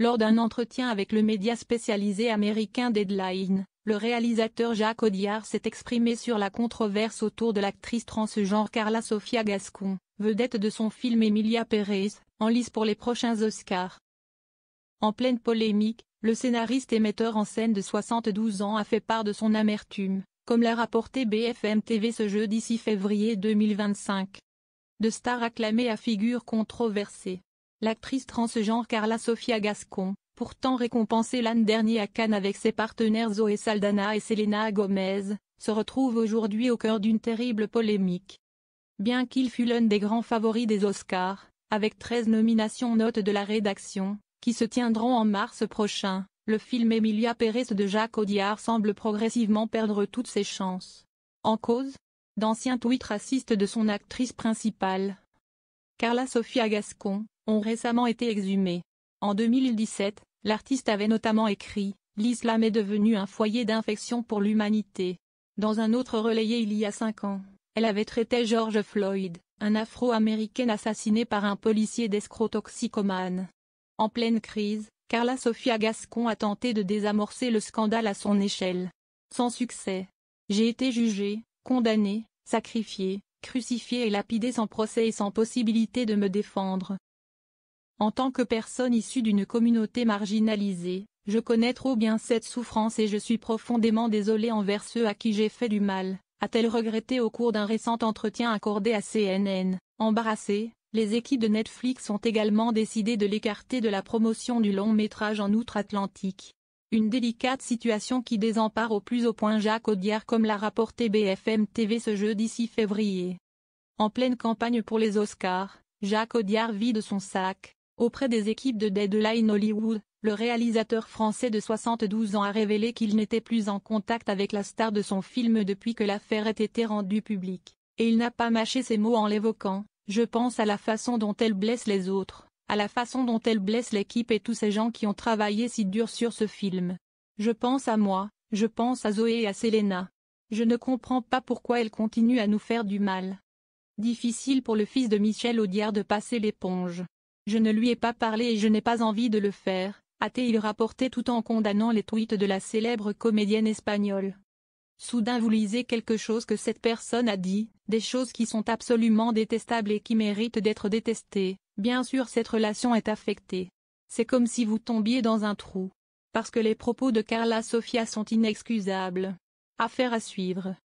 Lors d'un entretien avec le média spécialisé américain Deadline, le réalisateur Jacques Audiard s'est exprimé sur la controverse autour de l'actrice transgenre Carla Sofia Gascon, vedette de son film Emilia Pérez, en lice pour les prochains Oscars. En pleine polémique, le scénariste et metteur en scène de 72 ans a fait part de son amertume, comme l'a rapporté BFM TV ce jeudi 6 février 2025. De star acclamée à figure controversée. L'actrice transgenre Carla Sofia Gascon, pourtant récompensée l'an dernier à Cannes avec ses partenaires Zoé Saldana et Selena Gomez, se retrouve aujourd'hui au cœur d'une terrible polémique. Bien qu'il fût l'un des grands favoris des Oscars, avec 13 nominations note de la rédaction, qui se tiendront en mars prochain, le film Emilia Pérez de Jacques Audiard semble progressivement perdre toutes ses chances. En cause, d'anciens tweets racistes de son actrice principale, Carla Sofia Gascon, ont récemment été exhumés. En 2017, l'artiste avait notamment écrit « L'islam est devenu un foyer d'infection pour l'humanité ». Dans un autre relayé il y a 5 ans, elle avait traité George Floyd, un Afro-Américain assassiné par un policier d'escroc toxicomane. En pleine crise, Carla Sofia Gascon a tenté de désamorcer le scandale à son échelle. Sans succès. J'ai été jugée, condamnée, sacrifiée, crucifiée et lapidée sans procès et sans possibilité de me défendre. En tant que personne issue d'une communauté marginalisée, je connais trop bien cette souffrance et je suis profondément désolée envers ceux à qui j'ai fait du mal, a-t-elle regretté au cours d'un récent entretien accordé à CNN. Embarrassée, les équipes de Netflix ont également décidé de l'écarter de la promotion du long-métrage en outre-Atlantique. Une délicate situation qui désempare au plus haut point Jacques Audiard comme l'a rapporté BFM TV ce jeudi 6 février. En pleine campagne pour les Oscars, Jacques Audiard vide son sac. Auprès des équipes de Deadline Hollywood, le réalisateur français de 72 ans a révélé qu'il n'était plus en contact avec la star de son film depuis que l'affaire ait été rendue publique. Et il n'a pas mâché ses mots en l'évoquant. Je pense à la façon dont elle blesse les autres, à la façon dont elle blesse l'équipe et tous ces gens qui ont travaillé si dur sur ce film. Je pense à moi, je pense à Zoé et à Selena. Je ne comprends pas pourquoi elle continue à nous faire du mal. Difficile pour le fils de Michel Audiard de passer l'éponge. Je ne lui ai pas parlé et je n'ai pas envie de le faire, a-t-il rapporté tout en condamnant les tweets de la célèbre comédienne espagnole. Soudain vous lisez quelque chose que cette personne a dit, des choses qui sont absolument détestables et qui méritent d'être détestées, bien sûr cette relation est affectée. C'est comme si vous tombiez dans un trou. Parce que les propos de Carla Sofia sont inexcusables. Affaire à suivre.